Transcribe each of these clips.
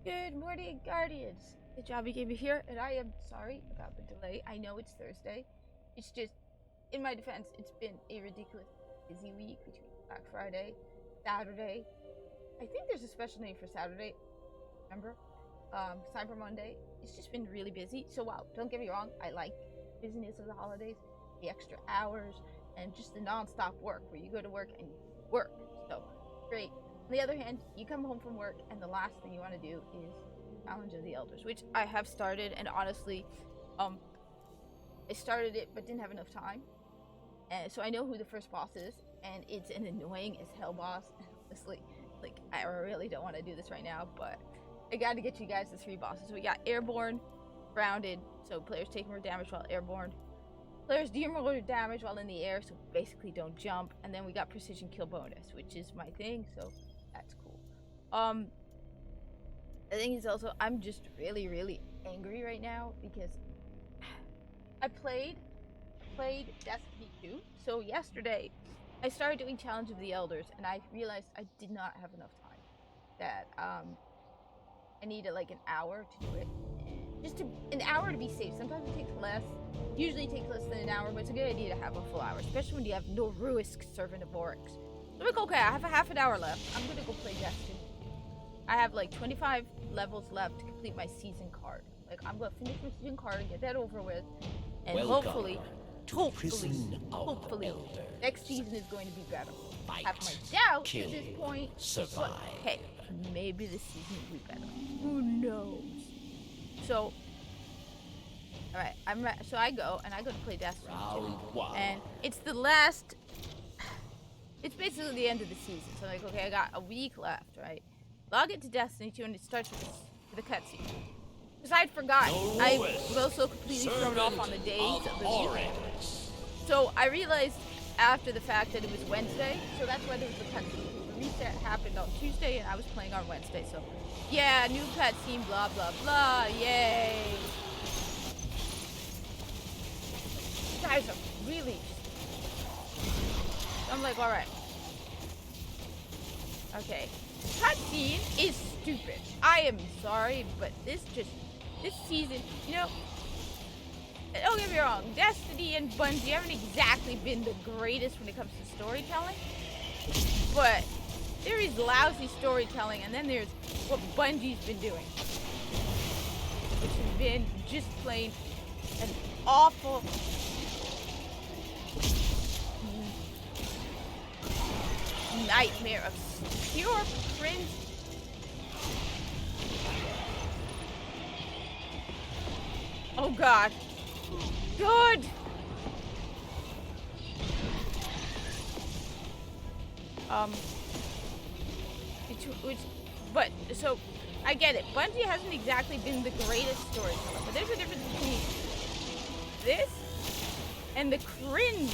Good morning, Guardians. The Jobby Gamer here, and I am sorry about the delay. I know it's Thursday. It's just, in my defense, it's been a ridiculous busy week between Black Friday, Saturday. I think there's a special name for Saturday. Remember? Cyber Monday. It's just been really busy. So, wow, don't get me wrong. I like busyness of the holidays, the extra hours, and just the non-stop work where you go to work and you work. So, great. On the other hand, you come home from work and the last thing you want to do is Challenge of the Elders, which I have started, and honestly, I started it but didn't have enough time. And so I know who the first boss is, and it's an annoying as hell boss. Honestly, like, I really don't want to do this right now, but I got to get you guys the 3 bosses. We got Airborne, Grounded, so players take more damage while airborne. Players deal more damage while in the air, so basically don't jump. And then we got Precision Kill bonus, which is my thing, so that's cool. The thing is also, I'm just really angry right now because I played Destiny 2. So yesterday, I started doing Challenge of the Elders, and I realized I did not have enough time. That I needed like an hour to do it. Just an hour to be safe. Sometimes it takes less. Usually it takes less than an hour, but it's a good idea to have a full hour, especially when you have no Ruisk Servant of Oryx. So I'm like, okay, I have a half an hour left. I'm gonna go play Destiny. I have like 25 levels left to complete my season card. Like, I'm gonna finish my season card and get that over with, and hopefully, next season is going to be better. I have my doubts at this point, but hey, maybe this season will be better. Who knows? So, alright, so I go to play Destiny 2, and it's the last, it's basically the end of the season, so I'm like, okay, I got a week left, right? Log into Destiny 2, and it starts with the cutscene. Because I'd forgotten, I was also completely thrown off on the days of the week. So I realized after the fact that it was Wednesday, so that's why there was the cutscene. The reset happened on Tuesday, and I was playing on Wednesday, so yeah, new cutscene, blah, blah, blah, yay. You guys are really I'm like, alright. Okay. Cutscene is stupid. I am sorry, but this season, you know, don't get me wrong, Destiny and Bungie haven't exactly been the greatest when it comes to storytelling, but there is lousy storytelling, and then there's what Bungie's been doing, which has been just plain an awful nightmare of pure cringe. Oh god. Good. But so I get it. Bungie hasn't exactly been the greatest storyteller, but there's a difference between this and the cringe.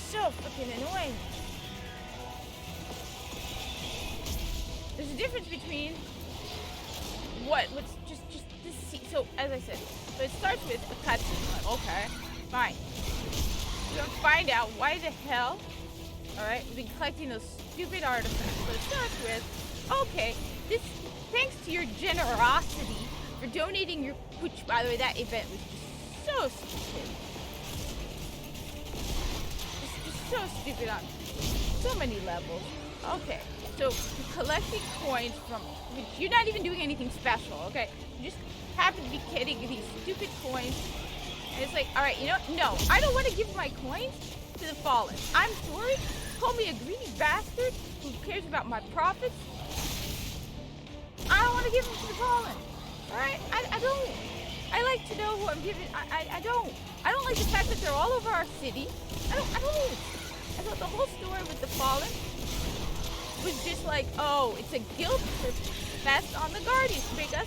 So fucking annoying. There's a difference between what's just this. So as I said, so it starts with a cutscene. Like, okay, fine. We're gonna find out why the hell. All right, we've been collecting those stupid artifacts. But it starts with, okay, this. Thanks to your generosity for donating your. Which, by the way, that event was just so stupid. So stupid on so many levels. Okay, so you're collecting coins from, which you're not even doing anything special, okay? You just happen to be getting these stupid coins, and it's like, alright, you know, no, I don't want to give my coins to the Fallen. I'm sorry, call me a greedy bastard who cares about my profits. I don't want to give them to the Fallen, alright? I don't. I like to know who I'm giving. I don't. I don't like the fact that they're all over our city. I don't even. I thought the whole story with the Fallen was just like, oh, it's a guilt trip fest on the Guardians to make us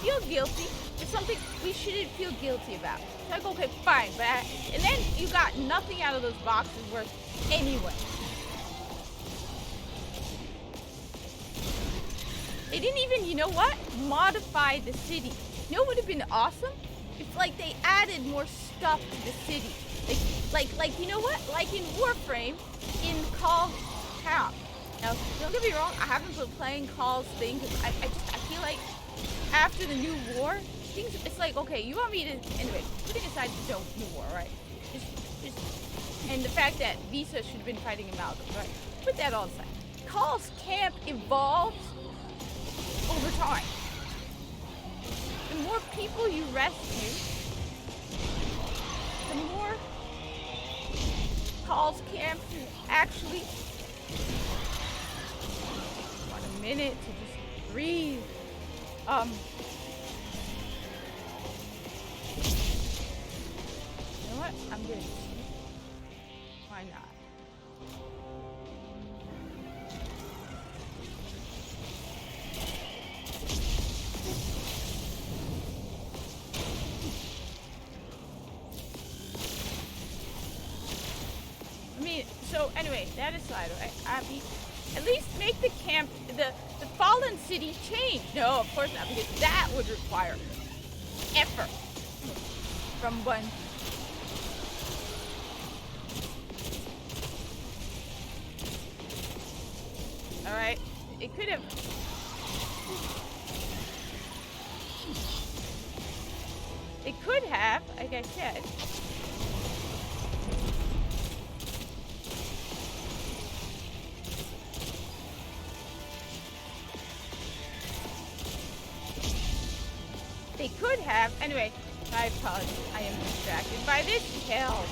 feel guilty for something we shouldn't feel guilty about. So I go, okay, fine, but and then you got nothing out of those boxes worth anyway. They didn't even, you know what, modify the city. You know what would have been awesome? If, like, they added more stuff to the city. Like you know what? Like in Warframe, in Call Camp. Now, don't get me wrong, I haven't been playing Call's thing because I feel like after the new war, things, it's like, okay, you want me to, anyway, putting aside the new war, right? Just, and the fact that Visa should have been fighting Amalgam, right? Put that all aside. Call's camp evolves over time. The more people you rescue, the more Call's camp actually. Want a minute to just breathe. You know what? I'm gonna cheat. Why not? So anyway, that aside, right? I mean, at least make the camp, the fallen city change. No, of course not, because that would require effort from one. All right, it could have. It could have, like I said. They could have. Anyway, I apologize. I am distracted by this hell.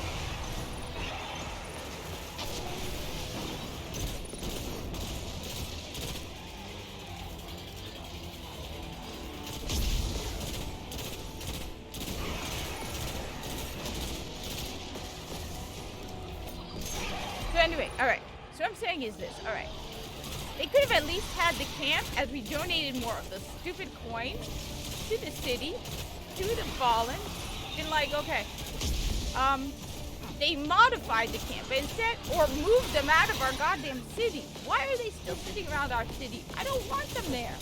So anyway, all right. So what I'm saying is this. All right. They could have at least had the camp as we donated more of the stupid coins to the city, to the fallen. Been like, okay, they modified the camp instead, or moved them out of our goddamn city. Why are they still sitting around our city? I don't want them there.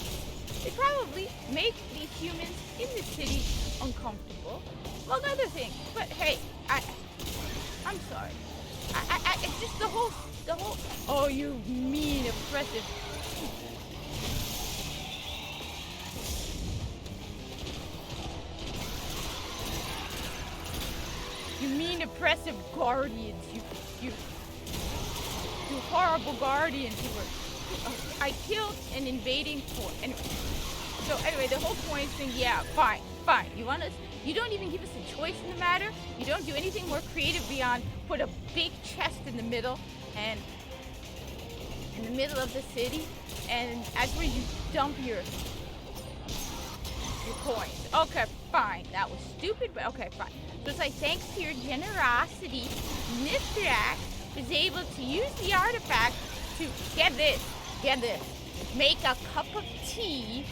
They probably make these humans in the city uncomfortable, among other things. But hey, I'm sorry. It's just the whole, oh, you mean, oppressive. You mean oppressive guardians, you horrible guardians who were, I killed an invading force. Anyway, so anyway, the whole coins thing, yeah, fine. You want us, you don't even give us a choice in the matter. You don't do anything more creative beyond put a big chest in the middle and in the middle of the city, and that's where you dump your coins. Okay, fine. That was stupid, but okay, fine. So it's like, thanks to your generosity, Mithrak is able to use the artifact to get this, make a cup of tea.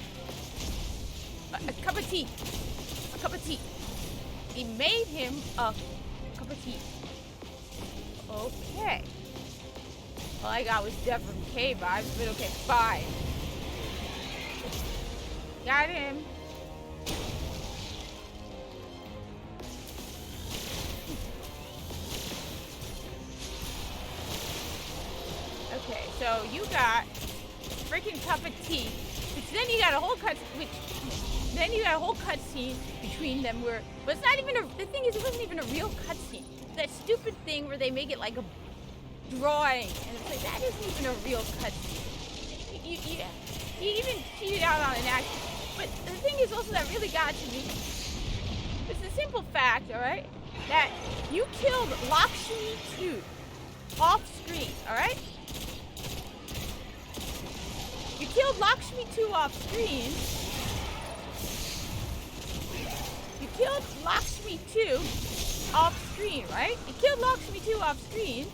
A cup of tea. He made him a cup of tea. Okay. All I got was Death from K vibes, but okay, fine. Got him. Okay, so you got freaking cup of tea, which then you got a whole cutscene between them where, but it's not even the thing is, it wasn't even a real cutscene. That stupid thing where they make it like a drawing, and it's like, that isn't even a real cutscene. You even cheated out on an action. But the thing is also that really got to me, it's the simple fact, alright, that you killed Lakshmi 2 off screen, alright? You killed Lakshmi 2 off screen. You killed Lakshmi 2 off screen, right? You killed Lakshmi 2 off screen.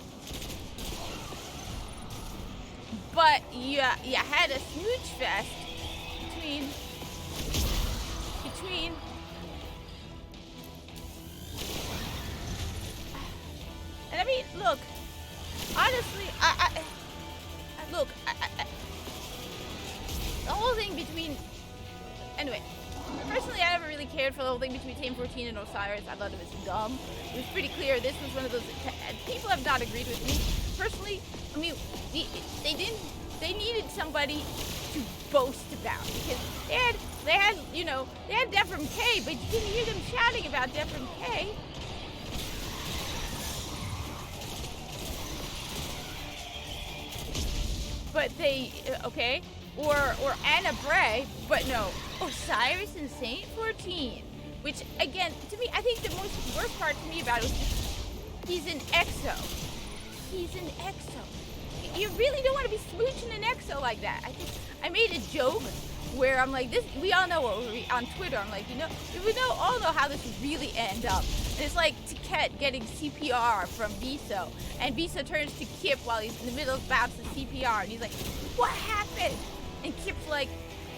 But you had a smooch fest between and I mean, look, honestly, look, the whole thing between, anyway, personally, I never really really cared for the whole thing between Team 14 and Osiris. I thought it was dumb. It was pretty clear this was one of those. People have not agreed with me personally. I mean, they needed somebody to boast about because they had Def from K, but you didn't hear them shouting about Def from K. But they, okay, or Anna Bray, but no, Osiris and Saint 14, which again, to me, I think the worst part to me about it was just, he's an EXO. He's an EXO. You really don't want to be smooching an EXO like that. I made a joke where I'm like, this, we all know on Twitter, I'm like, we all know how this would really end up. And it's like Tiket getting CPR from Viso, and Viso turns to Kip while he's in the middle of bouts of CPR, and he's like, what happened? And Kip's like,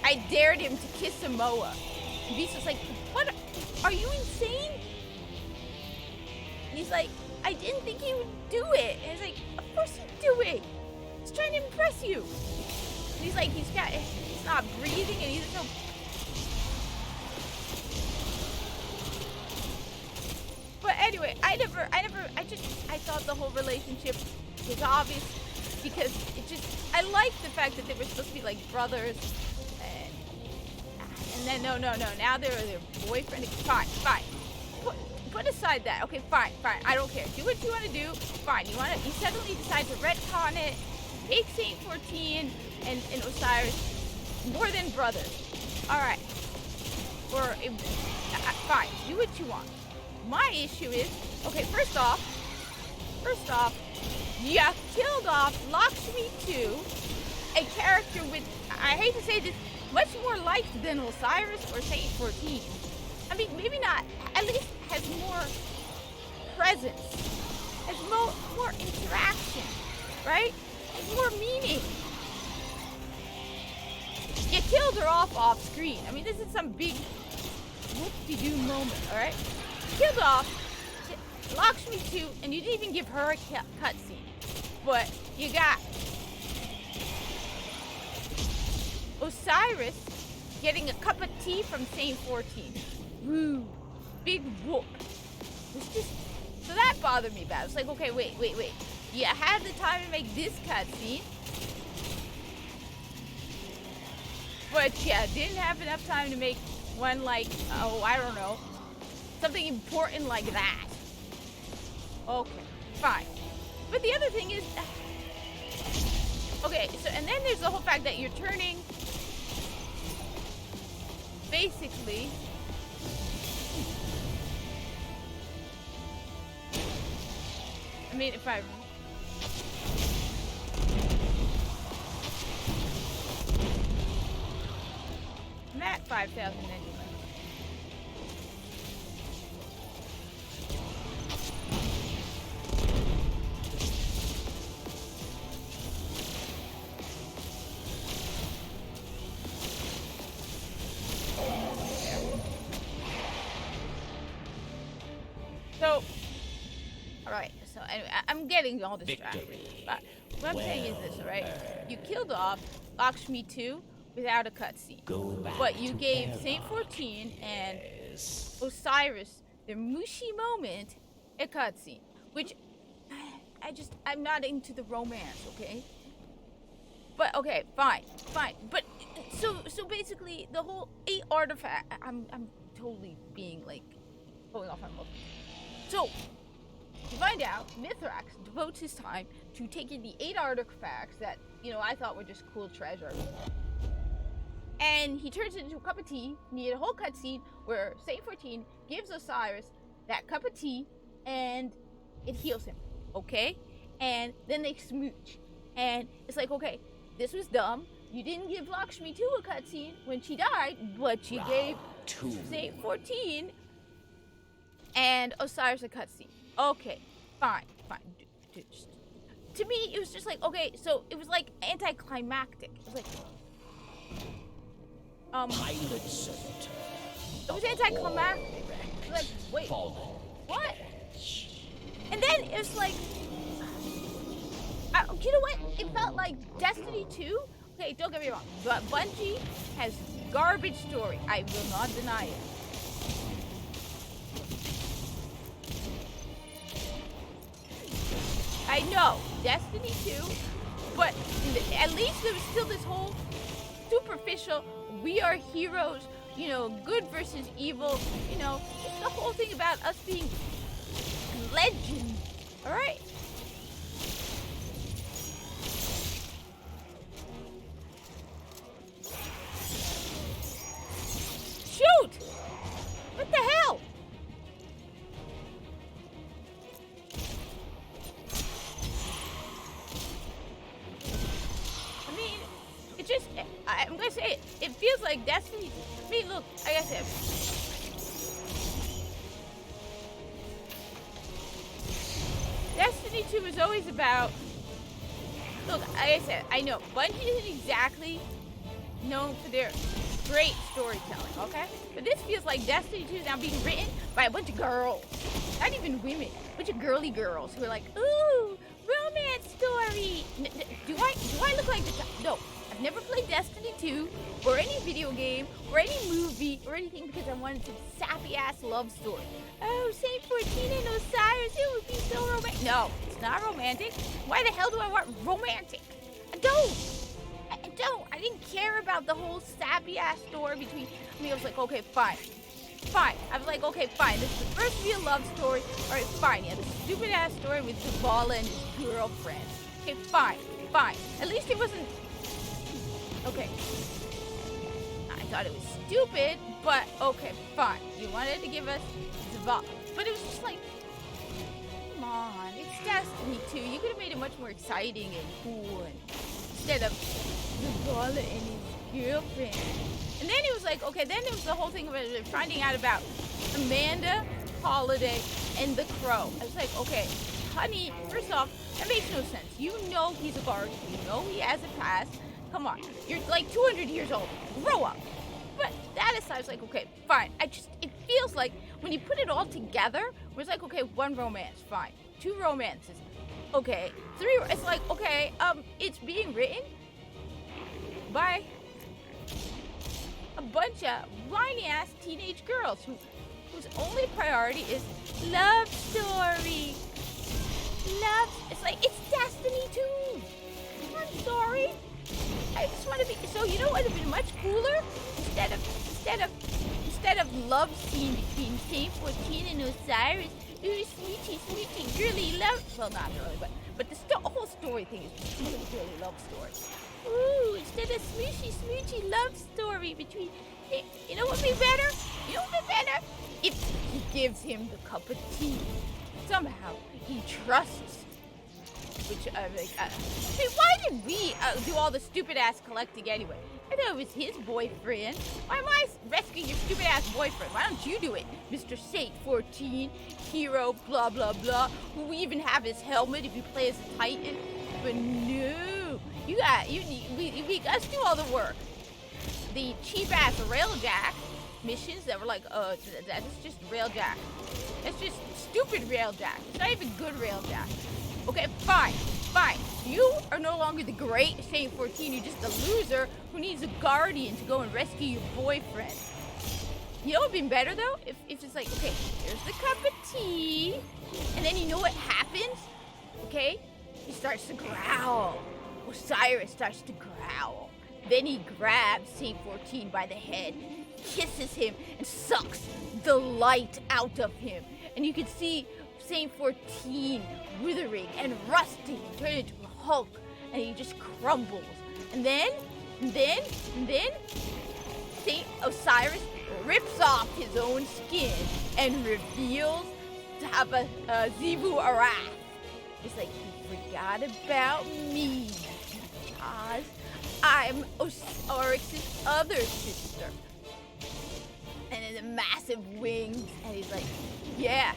I dared him to kiss Samoa. And Viso's like, what, are you insane? And he's like, I didn't think he would do it. And he's like, of course he'd do it. He's trying to impress you. And he's like, he's not breathing, and he's so. But anyway, I thought the whole relationship was obvious because I liked the fact that they were supposed to be like brothers, and then no, now they're their boyfriend. Fine. Put aside that. Okay, fine. I don't care. Do what you want to do. Fine. You suddenly decide to retcon it, make Saint 14 and Osiris more than brothers. All right. Fine. Do what you want. My issue is, okay, first off, you killed off Lakshmi 2, a character with, I hate to say this, much more liked than Osiris or Saint 14. I mean, maybe not, at least has more presence, has more interaction, right? Has more meaning. You killed her off screen. I mean, this is some big whoop-de-doo moment, all right? Killed off Lakshmi 2, and you didn't even give her a cutscene. But you got Osiris getting a cup of tea from Saint 14. Woo. Big whoop. It's just, so that bothered me bad. It's like, okay, wait. You had the time to make this cutscene, but yeah, didn't have enough time to make one like, oh, I don't know, something important like that. Okay, fine. But the other thing is, okay, so, and then there's the whole fact that you're turning, basically, I mean, if I'm at 5,000 anyway. So, alright, so anyway, I'm getting all distracted. But what I'm saying is this, alright? You killed off Lakshmi 2 without a cutscene. But you gave Saint 14 and Osiris their Mushi moment a cutscene. Which, I'm not into the romance, okay? But, okay, fine. But, so basically, the whole 8 artifact, I'm totally being, like, going off on look. So, you find out Mithrax devotes his time to taking the 8 artifacts that, I thought were just cool treasure. And he turns it into a cup of tea. And you get a whole cutscene where Saint 14 gives Osiris that cup of tea and it heals him, okay? And then they smooch. And it's like, okay, this was dumb. You didn't give Lakshmi 2 a cutscene when she died, but you gave Saint 14 and Osiris a cutscene. Okay, fine. To me, it was just like, okay, so it was like anticlimactic. It was like, Pilot center. It was anticlimactic. It was like, wait, what? And then it was like, you know what? It felt like Destiny 2. Okay, don't get me wrong, but Bungie has garbage story. I will not deny it. I know, Destiny 2, but at least there was still this whole superficial, we are heroes, you know, good versus evil, you know, it's the whole thing about us being legends, alright? Shoot! What the hell? I mean, it just, I'm gonna say it feels like Destiny. I mean, look, like I said, Destiny 2 is always about, look, like I said, I know, Bungie isn't exactly known for their great storytelling, okay? But this feels like Destiny 2 is now being written by a bunch of girls. Not even women. A bunch of girly girls who are like, ooh, romance story. Do I look like the no, I've never played Destiny 2 or any video game or any movie or anything because I wanted some sappy ass love story. Oh, Saint 14 and Osiris, it would be so romantic. No, it's not romantic. Why the hell do I want romantic? I don't. I didn't care about the whole sappy ass story between. I mean, I was like, okay, fine. I was like, okay, fine. This is the first real love story. All right, fine. Yeah, the stupid ass story with Zavala and his girlfriend. Okay, fine. At least it wasn't. Okay. I thought it was stupid, but okay, fine. You wanted to give us Zavala, but it was just like, come on, it's Destiny 2. You could have made it much more exciting and cool, and instead of Zavala and his girlfriend. And then it was like, okay, then it was the whole thing about finding out about Amanda, Holiday, and the Crow. I was like, okay, honey, first off, that makes no sense. You know he's a guard. You know he has a past. Come on. You're like 200 years old. Grow up. But that aside, I was like, okay, fine. It feels like when you put it all together, it was like, okay, one romance, fine. Two romances. Okay. Three, it's like, okay, it's being written by a bunch of whiny-ass teenage girls whose only priority is love story. It's like, it's Destiny 2. I'm sorry. I just want to be, so you know what would have been much cooler? Instead of love scene between Saint 14 and Osiris, ooh, sweetie, girly love, well, not really, but the whole story thing is just a girly love story. Ooh, instead of smoochy love story between, you know what would be better? If he gives him the cup of tea. Somehow, he trusts. Which, hey, why did we do all the stupid-ass collecting anyway? I thought it was his boyfriend. Why am I rescuing your stupid-ass boyfriend? Why don't you do it, Mr. Saint 14, hero, blah, blah, blah, who even have his helmet if you play as a Titan? But no, us do all the work. The cheap-ass railjack missions that were like, that's just railjack. That's just stupid railjack. It's not even good railjack. Okay, fine. You are no longer the great Saint 14. You're just a loser who needs a guardian to go and rescue your boyfriend. You know what would be better, though? If it's like, okay, here's the cup of tea. And then you know what happens? Okay? He starts to growl. Osiris starts to growl. Then he grabs Saint 14 by the head, kisses him, and sucks the light out of him. And you can see Saint 14 withering and rusting, turning into a Hulk, and he just crumbles. And then Saint Osiris rips off his own skin and reveals Zivu Arath. It's like, you forgot about me, because I'm Oryx's other sister. And then the massive wings, and he's like, yeah.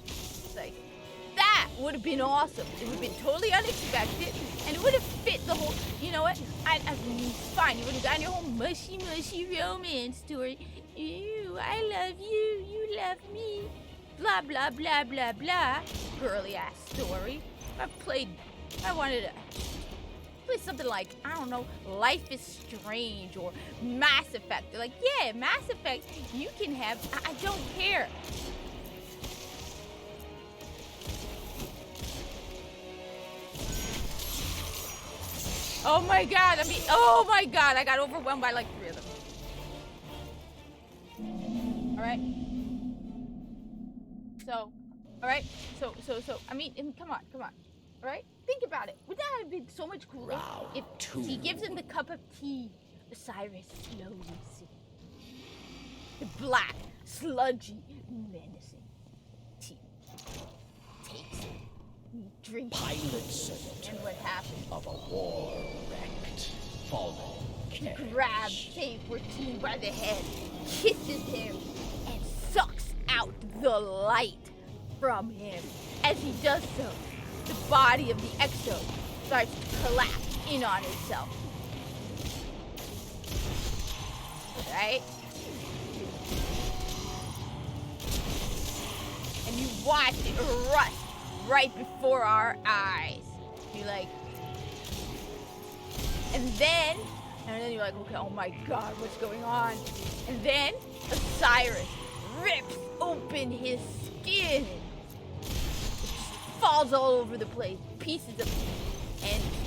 It's like, that would have been awesome. It would have been totally unexpected, and it would have fit the whole, you know what? I mean, fine, you would have gotten your whole mushy romance story. Ew, I love you, you love me. Blah, blah, blah, blah, blah. Girly ass story. I wanted to play something like, I don't know, Life is Strange or Mass Effect. They're like, yeah, Mass Effect, you can have, I don't care. Oh my god, oh my god, I got overwhelmed by like 3 of them. Alright. So, alright, so, I mean, come on. Alright? Think about it. Would that have been so much cooler Round if two. he gives him the cup of tea, Osiris slowly sips the black, sludgy, menacing tea. Takes it, and he drinks Pilot it, center and what happens? of a war-wrecked, fallen He carriage. grabs K-14 by the head, kisses him, and sucks out the light from him. As he does so, the body of the Exo starts to collapse in on itself. Right? And you watch it rust right before our eyes. You're like, and then you're like, okay, oh my god, what's going on? And then Osiris rips open his skin. It falls all over the place, pieces of it.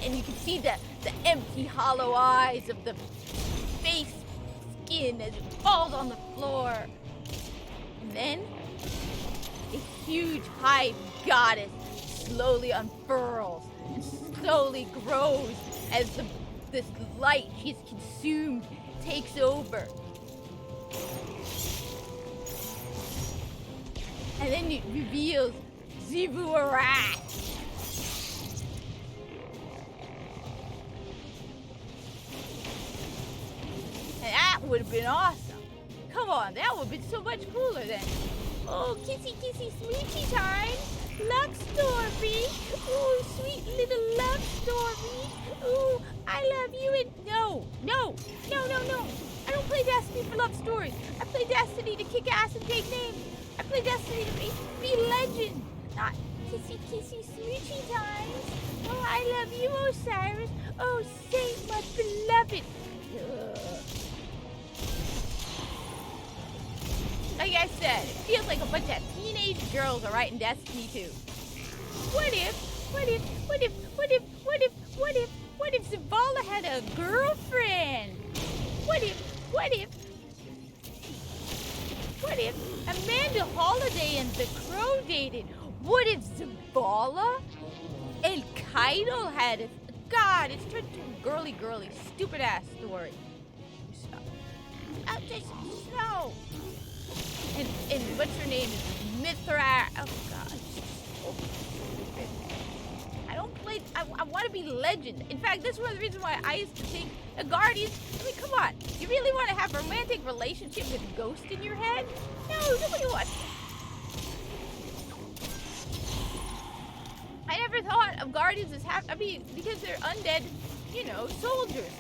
And you can see the empty, hollow eyes of the face skin as it falls on the floor. And then a huge Hive goddess slowly unfurls and slowly grows as this light she's consumed takes over. And then it reveals Zivu Arat. And that would have been awesome. Come on, that would have been so much cooler then. Oh, kissy, smoochy time. Love story. Oh, sweet little love story. Oh, I love you and no. I don't play Destiny for love stories. I play Destiny to kick ass and take names. I play Destiny to be legend. Not kissy, smoochy times. Oh, I love you, Osiris. Oh, save my beloved. Ugh. Like I said, it feels like a bunch of teenage girls are writing Destiny 2. What if Zavala had a girlfriend? What if Amanda Holiday and the Crow dated? What if Zavala and Kaido had God, it's turned into a girly, stupid ass story. Stop. Just no. And what's her name? Mithra. Oh god. So stupid. I don't play. I want to be legend. In fact, this is one of the reasons why I used to think a Guardians. I mean, come on. You really want to have a romantic relationship with Ghost in your head? No, nobody wants. I never thought of Guardians as because they're undead, soldiers.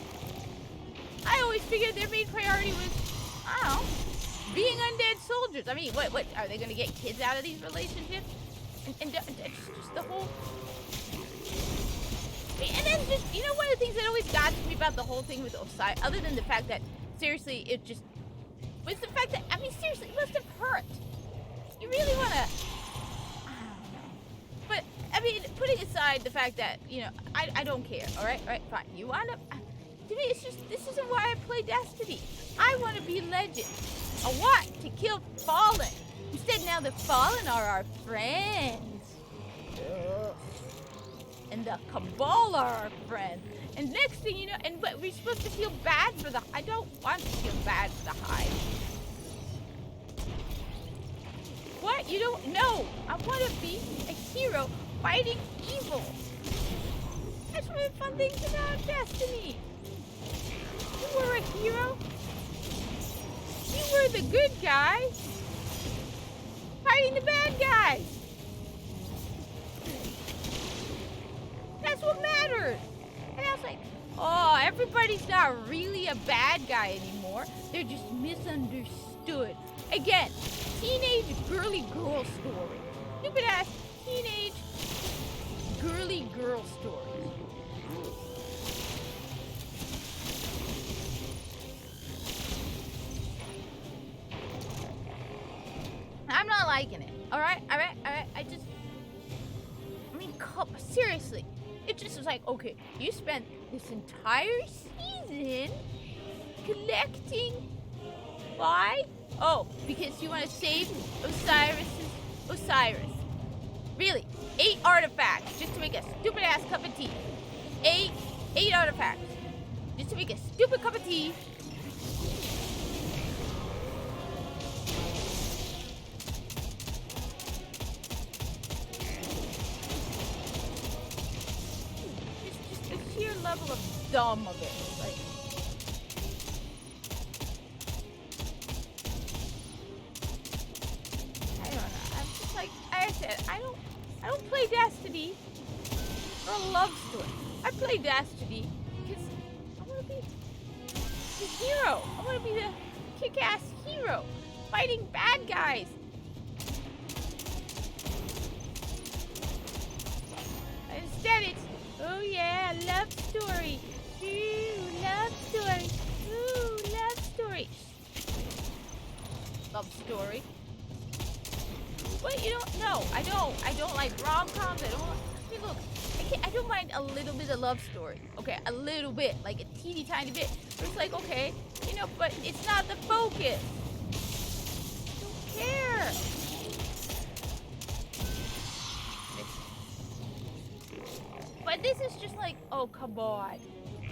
I always figured their main priority was, I don't know, being undead soldiers. I mean, what are they going to get kids out of these relationships? And just the whole... And then just, one of the things that always got to me about the whole thing with Osiris, other than the fact that, seriously, it just... was the fact that, seriously, it must have hurt. You really want to... But, putting aside the fact that, I don't care, alright, fine. You want to... To me, it's just, this isn't why I play Destiny. I want to be legend. I want to kill Fallen. Instead, now the Fallen are our friends. Ugh. And the Cabal are our friends. And next thing but we're supposed to feel bad for the... I don't want to feel bad for the Hive. What? You don't know. I want to be a hero fighting evil. That's one of the fun things about Destiny. You were a hero. You were the good guy fighting the bad guys. That's what mattered. And I was like, oh, everybody's not really a bad guy anymore. They're just misunderstood. Again, teenage girly girl story. Stupid ass teenage girly girl story. I'm not liking it. All right. Seriously, It just was like, okay, you spent this entire season collecting. Why? Oh, because you want to save Osiris. Really, 8 artifacts just to make a stupid ass cup of tea. 8 artifacts just to make a stupid cup of tea. Just the sheer level of dumb of it. Like, I don't know. I'm just like I said, I don't play Destiny for a love story. I play Destiny because I want to be the hero. I want to be the kick-ass hero fighting bad guys. Instead, it's, oh yeah, love story. Ooh, love story. Ooh, love story. Love story. But you don't know. I don't like rom-coms. I mean, look, I don't mind a little bit of love story. Okay, a little bit, like a teeny tiny bit. But it's like, okay, you know, but it's not the focus. I don't care. But this is just like, oh, come on.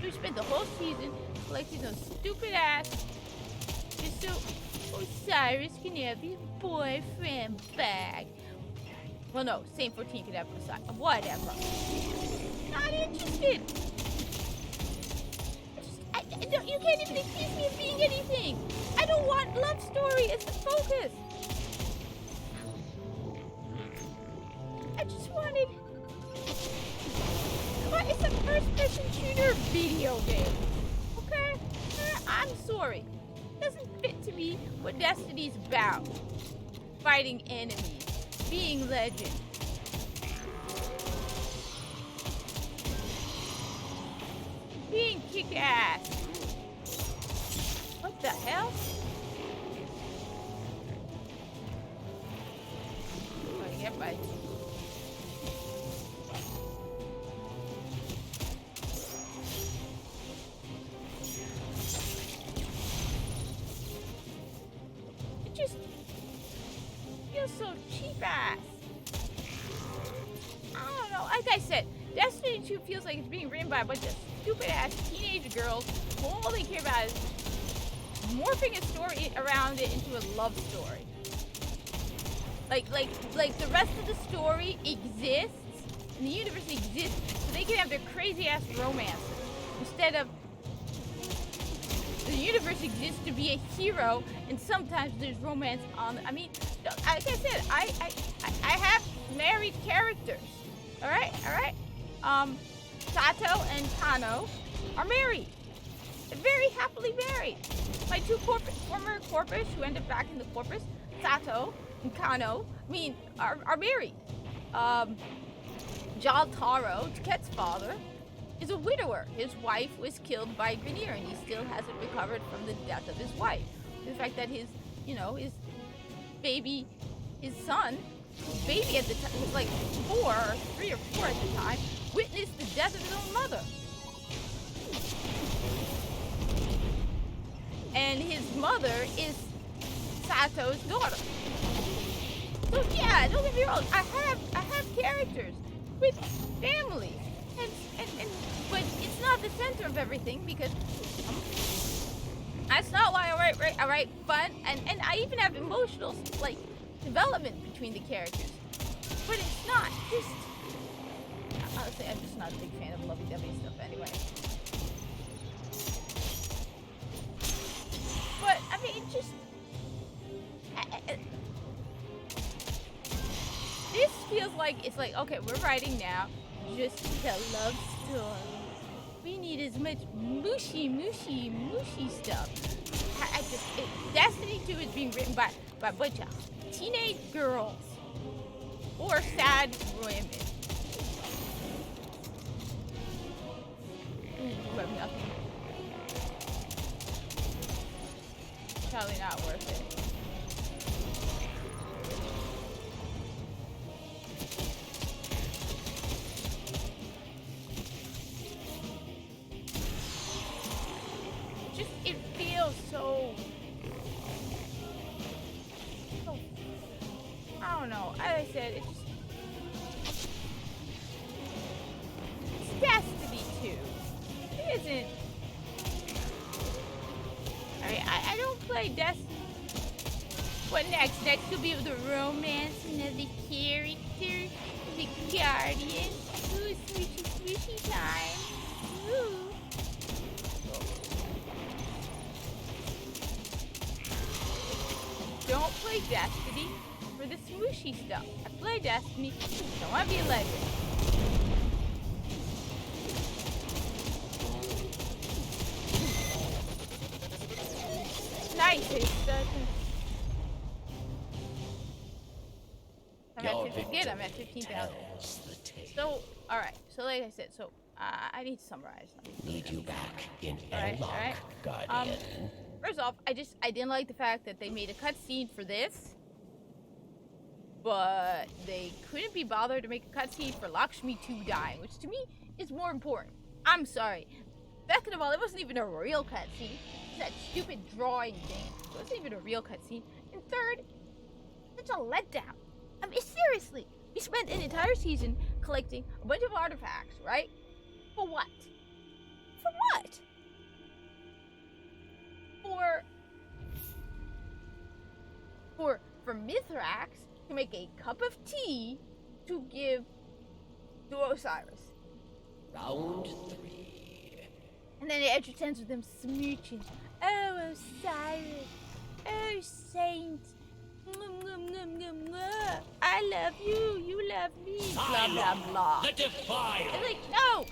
We spent the whole season collecting those stupid ass just so Osiris can have his boyfriend back. Well, no, Saint 14 can have Osiris. Whatever. Not interested. You can't even accuse me of being anything. I don't want love story as the focus. I just wanted... It's a first-person shooter video game. Okay? I'm sorry. It doesn't fit to me what Destiny's about. Fighting enemies. Being legend. Being kick-ass. What the hell? I'm gonna get by. It just feels so cheap-ass. I don't know. Like I said, Destiny 2 feels like it's being written by a bunch of stupid-ass teenage girls who all they care about is morphing a story around it into a love story. Like the rest of the story exists, and the universe exists, so they can have their crazy-ass romances. Instead of the universe exists to be a hero, and sometimes there's romance on. I mean, like I said, I have married characters. All right. Sato and Kano are married. They're very happily married. My 2 former corpus who ended up back in the corpus, Sato and Kano, are married. Jaltaro, Ket's father, is a widower. His wife was killed by Grineer, and he still hasn't recovered from the death of his wife. The fact that his son at the time was like 3 or 4 at the time, witnessed the death of his own mother. And his mother is Sato's daughter. So yeah, don't get me wrong. I have characters with families, and but it's not the center of everything because that's not why I write fun, and I even have emotional development between the characters. But it's not just. Honestly, I'm just not a big fan of lovey-dovey stuff anyway. But I mean, just this feels like it's like, okay, we're writing now just a love story. We need as much mushy stuff. Destiny 2 is being written by a bunch of teenage girls or sad women who have nothing. Probably not worth it. don't know. As I said, it's Destiny 2. It isn't. I mean, I don't play Destiny. What next? Next will be the romance and the character, the guardian. Ooh, swishy, swishy time. Ooh. Don't play Destiny for the smooshy stuff. I play Destiny. Don't want to be a legend. Nice. I'm at 15,000. So, alright. So, like I said, I need to summarize. Need you back in airlock, Guardian. First off, I didn't like the fact that they made a cutscene for this, but they couldn't be bothered to make a cutscene for Lakshmi 2 dying, which to me is more important. I'm sorry. Second of all, it wasn't even a real cutscene. It's that stupid drawing thing. It wasn't even a real cutscene. And third, such a letdown. I mean, seriously, we spent an entire season collecting a bunch of artifacts, right? For what? For what? For Mithrax to make a cup of tea to give to Osiris. Round 3. And then it edges ends with them smooching. Oh, Osiris. Oh, Saint. I love you. You love me. Blah, blah, blah. The Defile. And like, no.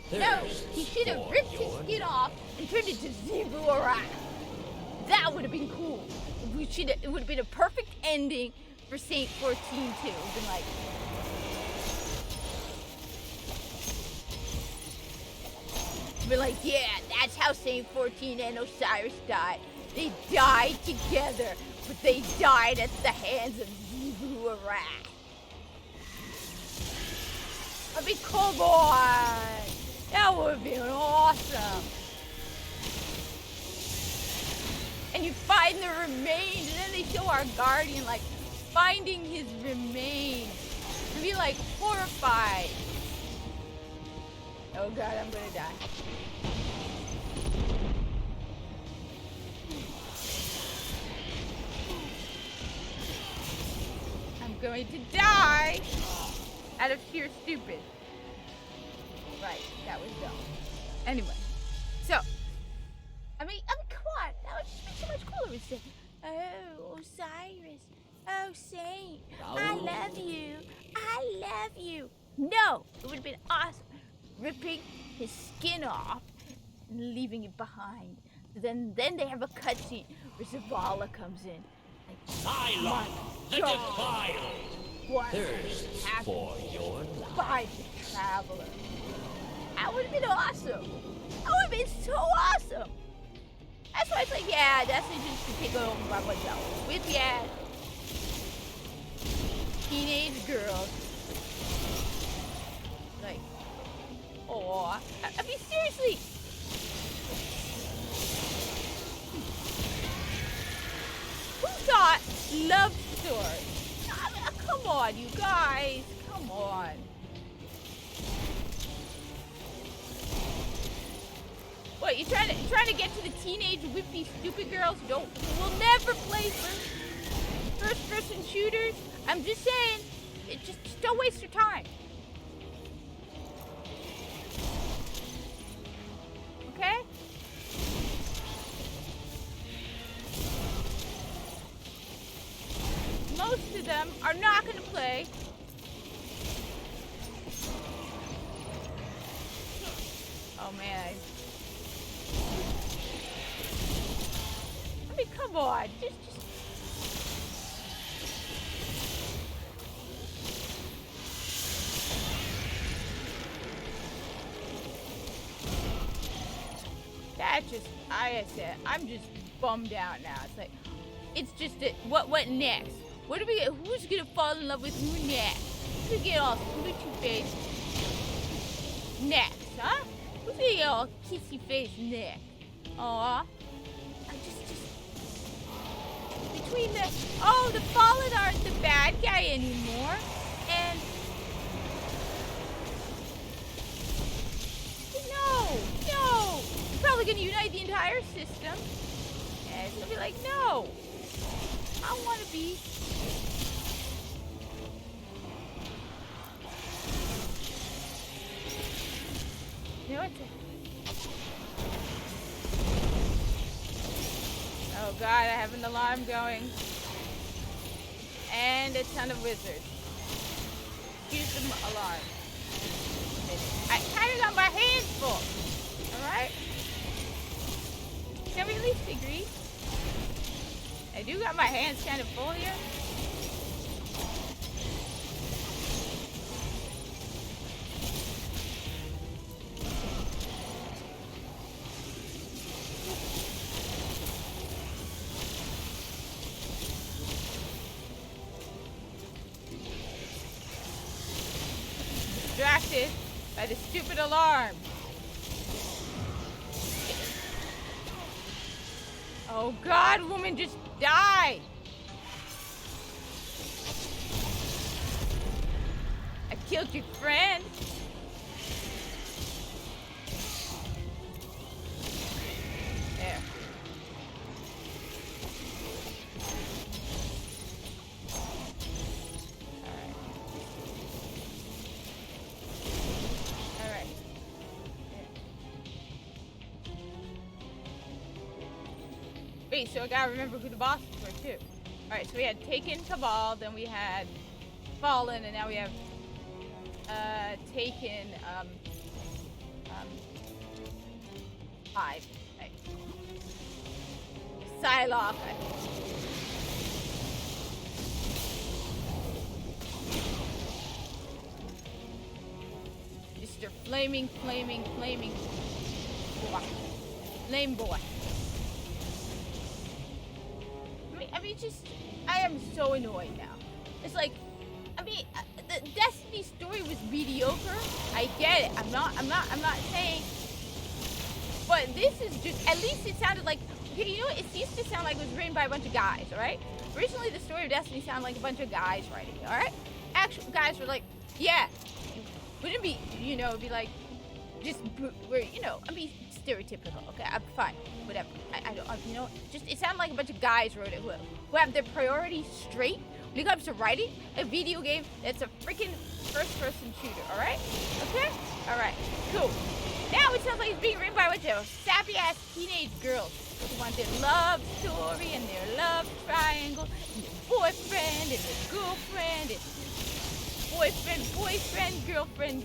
He should have ripped his skin off and turned it to Zebu-Arak. That would have been cool. It would have been a perfect ending for Saint 14 too. It would have been like, yeah, that's how Saint 14 and Osiris died. They died together, but they died at the hands of Zebu-Arak. I mean, come on. That would have been awesome. And you find the remains, and then they show our guardian, like, finding his remains. And be, like, horrified. Oh, God, I'm gonna die. I'm going to die out of sheer stupid. Right, that was dumb. Anyway, so, I mean, come on. That would just be so much cooler. We'd say, oh, Osiris. Oh, Saint. I love you. I love you. No, it would have been awesome. Ripping his skin off and leaving it behind. Then they have a cutscene where Zavala comes in. Like, Cylon, the Defile. What Thirst for your life. By the Traveler. That would have been awesome. That would have been so awesome. That's why it's like, yeah, that's just to take over by myself. With, yeah, teenage girls. Like, aw. I mean, seriously. Who thought love story? I mean, come on, you guys. Come on. What, you trying to get to the teenage whippy stupid girls who will never play first person shooters? I'm just saying, just don't waste your time. Okay? Most of them are not going to play. Oh man. I mean, come on. Just. That just, I said, I'm just bummed out now. It's like, it's just that, what next? What do we get? Who's gonna fall in love with who next? Who's gonna get all smoochy face next, huh? Who's gonna get all kissy face next? Aw. I just between the fallen aren't the bad guy anymore. And no. He's probably gonna unite the entire system. And it's gonna be like, no. I wanna be. You know what? Oh god, I have an alarm going. And a ton of wizards. Use the alarm. I kind of got my hands full. Alright? Can we at least agree? I do got my hands kind of full here. Distracted by the stupid alarm. Oh god, woman, just die! I killed your friend. There. Alright. Wait, so I gotta remember who the bosses were too. Alright, so we had taken Cabal, then we had Fallen, and now we have taken Hive. Right. Psylocke. Mr. Flaming boy. Flame boy. I mean, just, I am so annoyed now. It's like, I mean, the Destiny story was mediocre. I get it. I'm not saying, but this is just, at least it sounded like, okay, you know what? It used to sound like it was written by a bunch of guys, alright? Originally, the story of Destiny sounded like a bunch of guys writing it, alright? Actual guys were like, yeah, wouldn't be, you know, it'd be like, just, we're, you know, I mean, stereotypical, okay, I'm fine, whatever. I don't, you know, just, it sounded like a bunch of guys wrote it who have their priorities straight when it comes to writing a video game that's a freaking first-person shooter, alright? Okay? Alright, cool. Now it sounds like it's being written by a bunch of sappy-ass teenage girls who want their love story and their love triangle and their boyfriend and their girlfriend and boyfriend, girlfriend.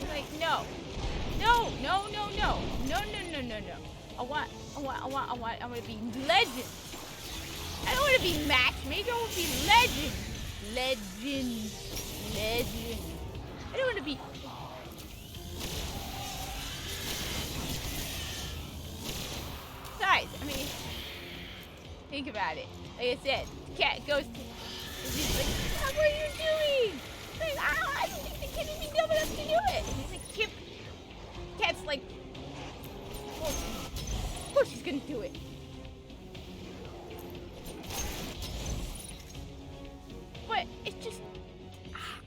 Like, no. I want to be legend. I don't want to be matchmaker. I want to be legend. Legend. I don't want to be. Guys, I mean, think about it. Like I said, the cat goes to. He's like, what are you doing? Like, I don't think the kid would be dumb enough to do it. And he's like, Cat's like, of course she's gonna do it. But it's just,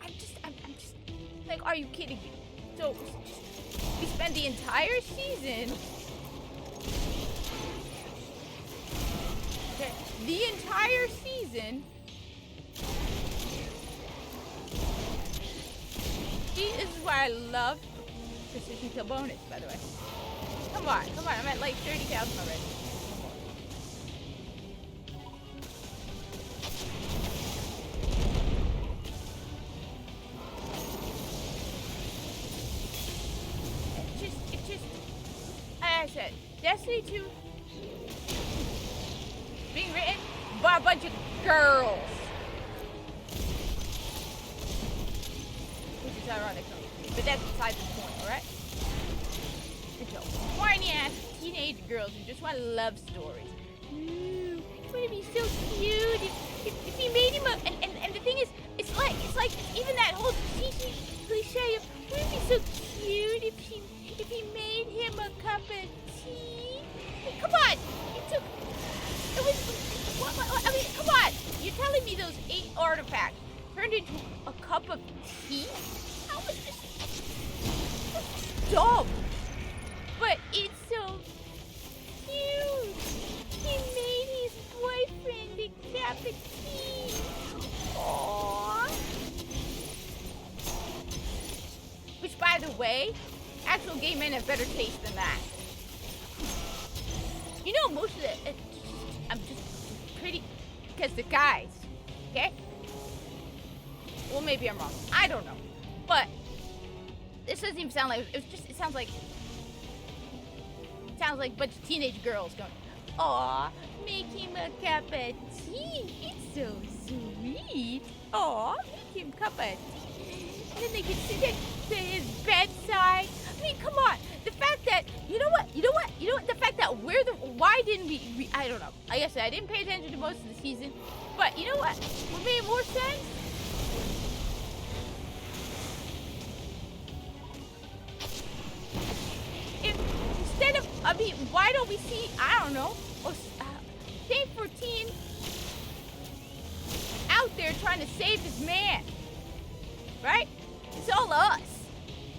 I'm just, like, are you kidding me? So, we spend the entire season, okay, the entire season, this is why I love precision kill bonus, by the way. Come on, I'm at like 30,000 already. It's just, like I said, Destiny 2 being written by a bunch of girls. Which is ironic, but that's beside the point, alright? Horny ass teenage girls who just want love stories. Ooh, it would be so cute if you made him a, and the thing is, it's like even that whole cliche of, wouldn't it be so if he made him a cup of tea? Hey, come on! It was... What, I mean, come on! You're telling me those 8 artifacts turned into a cup of tea? That was just dumb. But it's so cute. He made his boyfriend a cup of tea. Aww. Which, by the way, actual gay men have better taste than that. You know, most of the... I'm just pretty... Because the guys, okay? Well, maybe I'm wrong. I don't know. But this doesn't even sound like... It sounds like... It sounds like a bunch of teenage girls going, aw, make him a cup of tea. It's so sweet. Aw, make him a cup of tea. And then they can sit at his bedside. I mean, come on. The fact that, you know what? The fact that why didn't we, I don't know. I guess I didn't pay attention to most of the season. But you know what? What made more sense? Instead of, I mean, why don't we see, I don't know, Saint 14 out there trying to save his man, right? It's all us.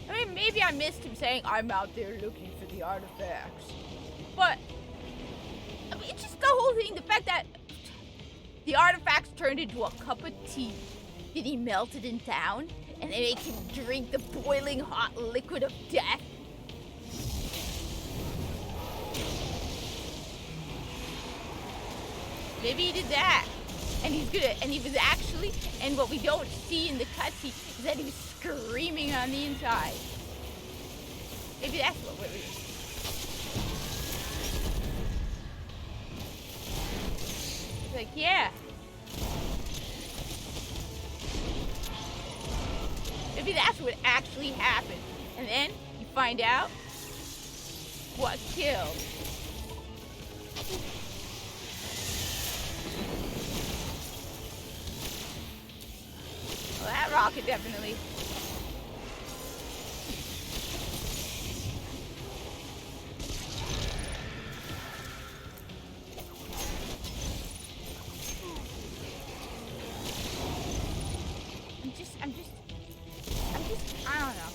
I mean, maybe I missed him saying, I'm out there looking for the artifacts. But, I mean, it's just the whole thing, the fact that the artifacts turned into a cup of tea. Did he melt it in down? And they make him drink the boiling hot liquid of death? Maybe he did that. And he was actually, and what we don't see in the cutscene is that he was screaming on the inside. Maybe that's what we're doing. It's like, yeah. Maybe that's what actually happened. And then you find out what killed. Well, that rocket definitely. I don't know.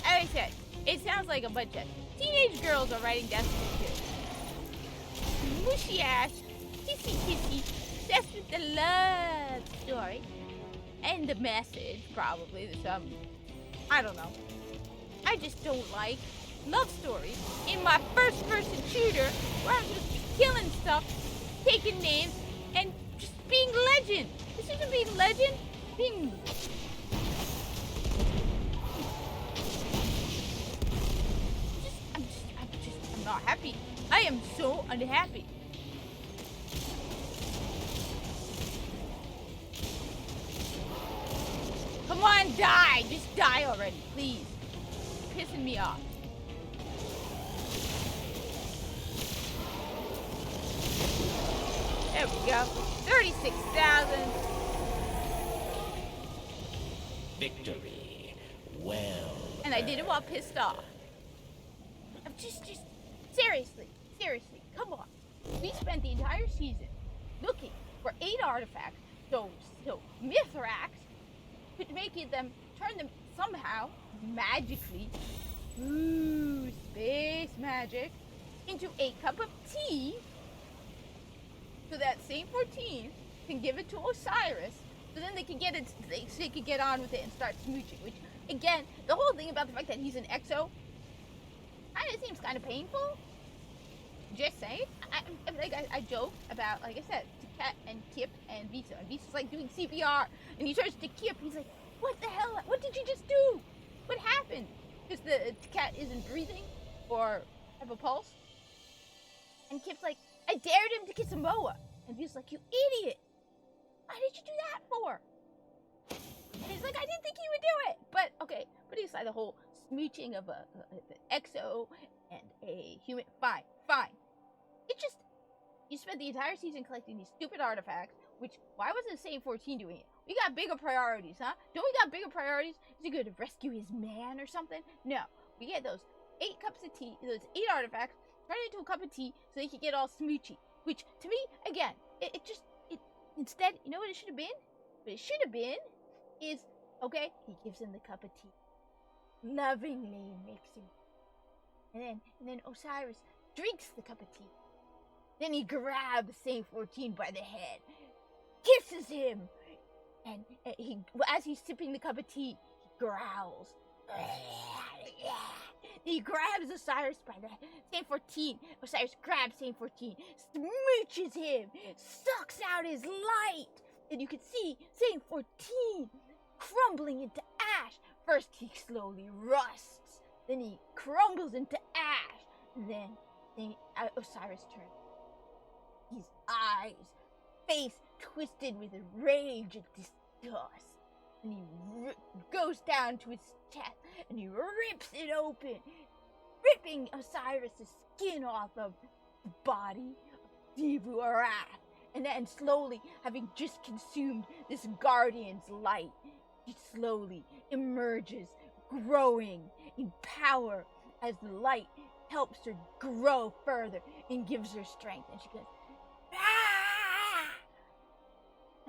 As I said, it sounds like a bunch of teenage girls are writing Destiny 2. Mushy ass, kissy, obsessed with the love story. And the message, probably. I don't know. I just don't like love stories in my first-person shooter where I'm just killing stuff, taking names, and just being legend. This isn't being legend, being... I'm not happy. I am so unhappy. Come on, die! Just die already, please. You're pissing me off. There we go. 36,000. Victory. Well. And I did it while pissed off. I'm just seriously, come on. We spent the entire season looking for 8 artifacts, so Mithrax could turn them somehow, magically, space magic, into a cup of tea, so that Saint 14 can give it to Osiris, so then they can get on with it and start smooching. Which, again, the whole thing about the fact that he's an exo kind of seems kind of painful. Just saying. I joke about, like I said, Cat and Kip and Visa. And Visa's like doing CPR, and he turns to Kip. He's like, "What the hell? What did you just do? What happened?" Because the cat isn't breathing or have a pulse. And Kip's like, "I dared him to kiss a moa." And Visa's like, "You idiot! Why did you do that for?" And he's like, "I didn't think he would do it." But okay, putting aside the whole smooching of an exo and a human, fine. It's just, you spent the entire season collecting these stupid artifacts, which, why wasn't Saint 14 doing it? we got bigger priorities, huh? Don't we got bigger priorities? Is he going to rescue his man or something? No. We get those 8 cups of tea, those 8 artifacts, turn it into a cup of tea so they can get all smoochy. Which, to me, again, instead, you know what it should have been? What it should have been is, okay, he gives him the cup of tea. Lovingly makes him. And then Osiris drinks the cup of tea. Then he grabs Saint 14 by the head, kisses him, and as he's sipping the cup of tea, he growls. He grabs Osiris by the Saint 14. Osiris grabs Saint 14, smooches him, sucks out his light, and you can see Saint 14 crumbling into ash. First he slowly rusts, then he crumbles into ash, and then Osiris turns. His eyes, face twisted with rage and disgust, and he goes down to his chest and he rips it open, ripping Osiris' skin off of the body of Xivu Arath. And then slowly, having just consumed this guardian's light, she slowly emerges, growing in power as the light helps her grow further and gives her strength. And she goes, ah!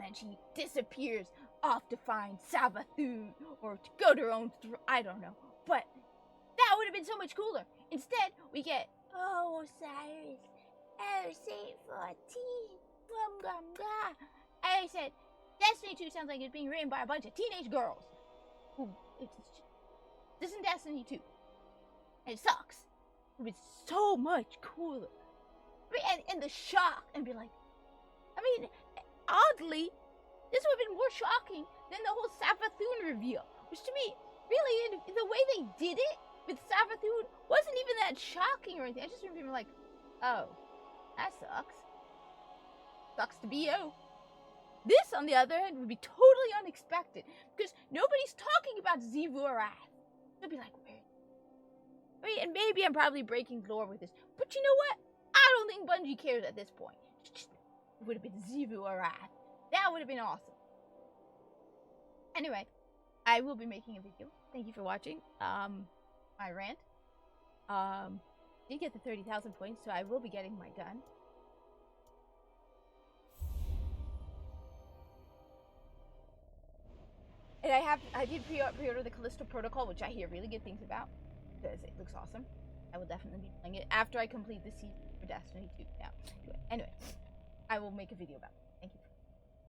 And she disappears off to find Savathun or to go to her own I don't know. But that would have been so much cooler. Instead, we get, oh, Osiris, oh, Saint 14, glum, glum, blah. I said, Destiny 2 sounds like it's being written by a bunch of teenage girls. This isn't Destiny 2. And it sucks. It was so much cooler. And the shock, and be like, I mean, oddly, this would have been more shocking than the whole Savathun reveal. Which to me, really, the way they did it with Savathun wasn't even that shocking or anything. I just remember being like, oh, that sucks. Sucks to be you. This, on the other hand, would be totally unexpected because nobody's talking about Xivu Arath. They'll be like, where? I mean, and maybe I'm probably breaking lore with this, but you know what? I don't think Bungie cares at this point. It would have been Xivu Arath. That would have been awesome. Anyway, I will be making a video. Thank you for watching my rant. Did get the 30,000 points, so I will be getting my gun. And I did pre-order the Callisto Protocol, which I hear really good things about because it looks awesome. I will definitely be playing it after I complete the season for Destiny 2. Now, anyway, I will make a video about it.